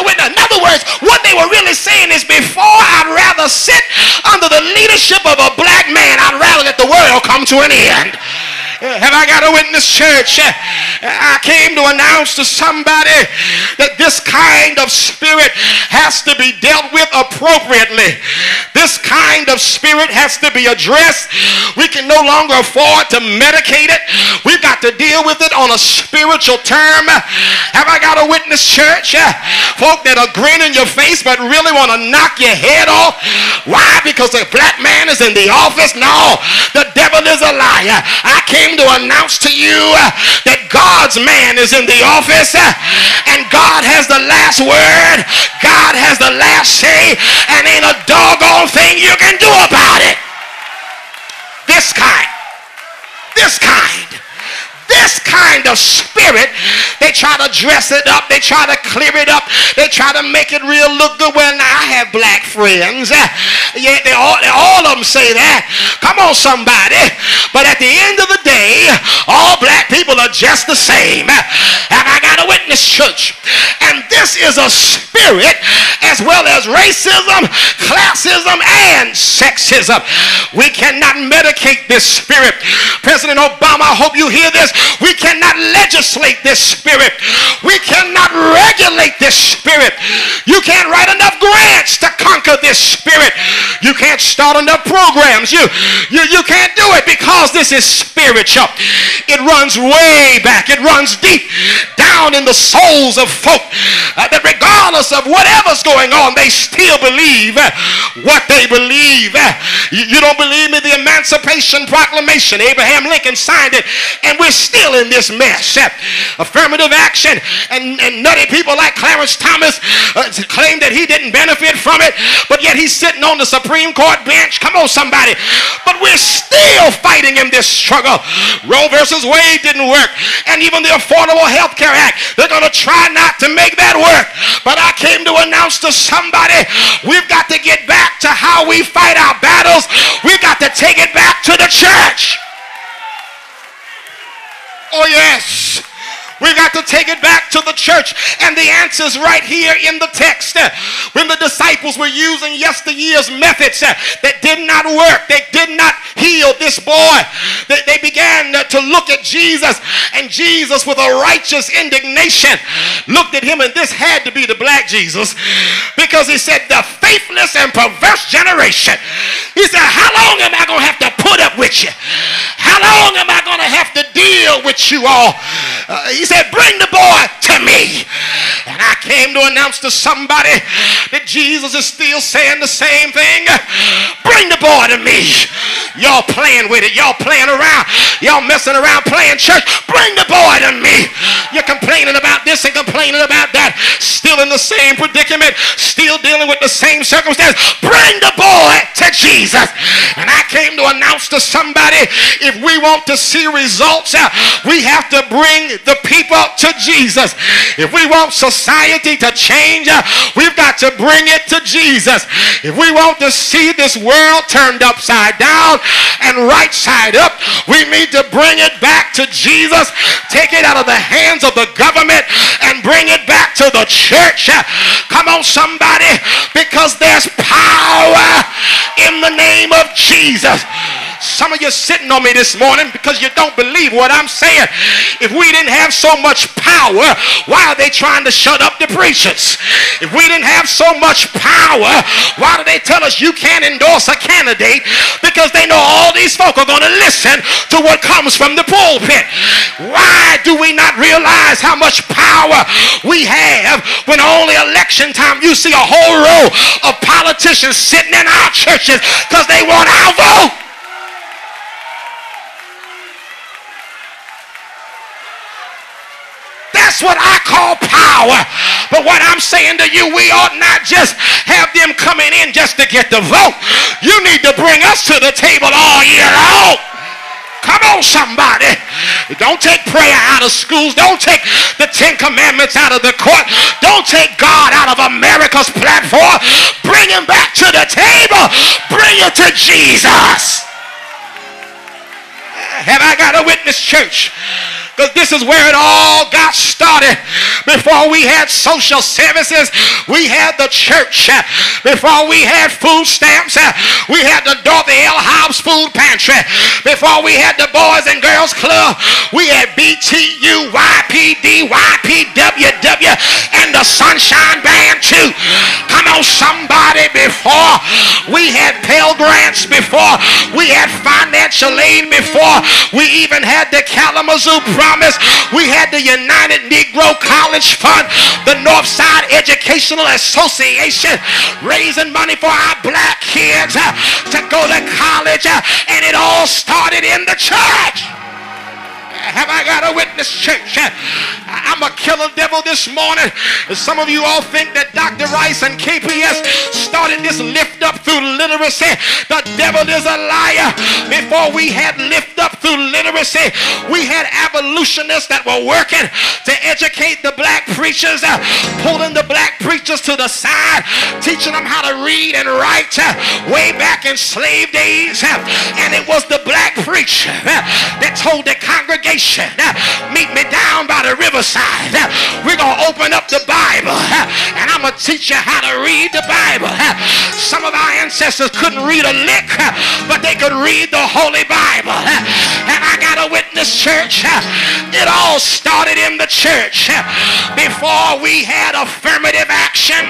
a witness? In other words, what they were really saying is, before I'd rather sit under the leadership of a black man, I'd rather let the world come to an end. Have I got a witness, church? I came to announce to somebody that this kind of spirit has to be dealt with appropriately. This kind of spirit has to be addressed. We can no longer afford to medicate it. We've got to deal with it on a spiritual term. Have I got a witness, church? Folk that are grinning your face but really want to knock your head off. Why? Because a black man is in the office? No, the devil is a liar. I came to announce to you that God's man is in the office, and God has the last word. God has the last say, and ain't a doggone thing you can do about it. This kind of spirit, they try to dress it up, they try to clear it up, they try to make it real look good. Well, now I have black friends. Yeah, all of them say that. Come on, somebody. But at the end of the day, all black people are just the same. Have I got a witness, church? And this is a spirit as well as racism, classism, and sexism. We cannot medicate this spirit. President Obama, I hope you hear this. We cannot legislate this spirit. We cannot regulate this spirit. You can't write enough grants to conquer this spirit. You can't start enough programs. You can't do it, because this is spiritual. It runs way back. It runs deep down in the souls of folk, that regardless of whatever's going on, they still believe what they believe. You don't believe me? The Emancipation Proclamation, Abraham Lincoln signed it, and we're still in this mess. Affirmative action, and nutty people like Clarence Thomas claim that he didn't benefit from it, but yet he's sitting on the Supreme Court bench. Come on, somebody. But we're still fighting in this struggle. Roe versus Wade didn't work, and even the Affordable Health Care Act, they're going to try not to make that work. But I came to announce to somebody, we've got to get back to how we fight our battles. We've got to take it back to the church. Oh yes, we've got to take it back to the church. And the answer's right here in the text. When the disciples were using yesteryear's methods that did not work, they did not heal this boy, they began to look at Jesus, and Jesus, with a righteous indignation, looked at him. And this had to be the black Jesus, because he said, the faithless and perverse generation. He said, how long am I going to have to put up with you? How long am I going to have to deal with you all? He said, bring the boy to me. And I came to announce to somebody that Jesus is still saying the same thing. Bring the boy to me. Y'all playing with it. Y'all playing around. Y'all messing around playing church. Bring the boy to me. You're complaining about this and complaining about that. Still in the same predicament. Still dealing with the same circumstance. Bring the boy to Jesus. And I came to announce to somebody, if we want to see results, we have to bring the people to Jesus. If we want society to change, we've got to bring it to Jesus. If we want to see this world turned upside down and right side up, we need to bring it back to Jesus. Take it out of the hands of the government and bring it back to the church. Come on, somebody, because there's power in the name of Jesus. Some of you sitting on me this morning because you don't believe what I'm saying. If we didn't have so much power, why are they trying to shut up the preachers? If we didn't have so much power, why do they tell us you can't endorse a candidate? Because they know all these folk are going to listen to what comes from the pulpit. Why do we not realize how much power we have when only election time you see a whole row of politicians sitting in our churches because they want our vote? That's what I call power. But what I'm saying to you, we ought not just have them coming in just to get the vote. You need to bring us to the table all year long. Come on, somebody. Don't take prayer out of schools. Don't take the 10 Commandments out of the court. Don't take God out of America's platform. Bring him back to the table. Bring it to Jesus. Have I got a witness, church? Because this is where it all got started. Before we had social services, we had the church. Before we had food stamps, we had the Dorothy L. Hobbs Food Pantry. Before we had the Boys and Girls Club, we had BTU, YPD, YPWW, and the Sunshine Band too. Come on, somebody. Before we had Pell Grants, before we had financial aid, before we even had the Kalamazoo Promise, we had the United Negro College Fund, the Northside Educational Association, raising money for our black kids to go to college, and it all started in the church. Have I got a witness, church? I'm a killer devil this morning. Some of you all think that Dr. Rice and KPS started this lift up through literacy. The devil is a liar. Before we had lift up through literacy, we had abolitionists that were working to educate the black preachers, pulling the black preachers to the side, teaching them how to read and write way back in slave days. And it was the black preacher that told the congregation, meet me down by the riverside. We're going to open up the Bible, and I'm going to teach you how to read the Bible. Some of our ancestors couldn't read a lick, but they could read the Holy Bible. And I got a witness, church. It all started in the church. Before we had affirmative action,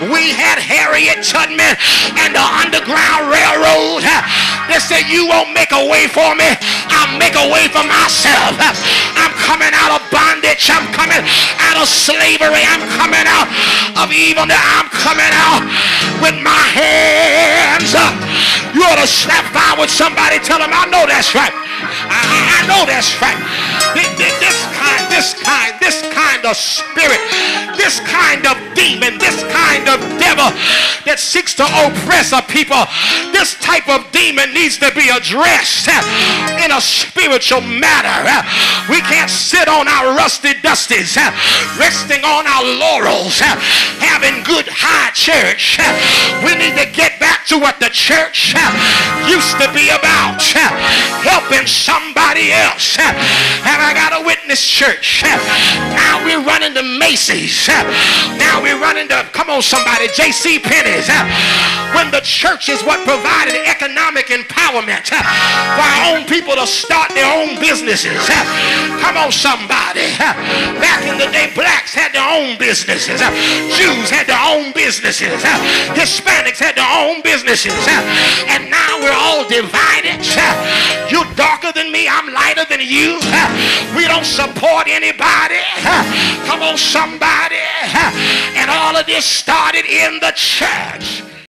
we had Harriet Tubman and the Underground Railroad. They said, you won't make a way for me, I'll make a way for myself. I'm coming out of bondage. I'm coming out of slavery. I'm coming out of evil. I'm coming out with my hands up. You ought to slap by with somebody. Tell them, I know that's right. I know that's right. This kind of spirit, this kind of demon, this kind of devil that seeks to oppress a people, this type of demon needs to be addressed in a spiritual matter. We can't sit on our rusty dusties, resting on our laurels, having good high church. We need to get back to what the church used to be about, helping somebody else. Have I got a witness, church? Now we're running to Macy's. Now we're running to, come on somebody, J.C. Penney's. When the church is what provided economic empowerment for our own people to start their own businesses. Come on somebody. Back in the day, blacks had their own businesses. Jews had their own businesses. Hispanics had their own businesses. And now we're all divided. You're darker than me, I'm lighter than you. We don't support anybody. Come on somebody. And all of this started in the church.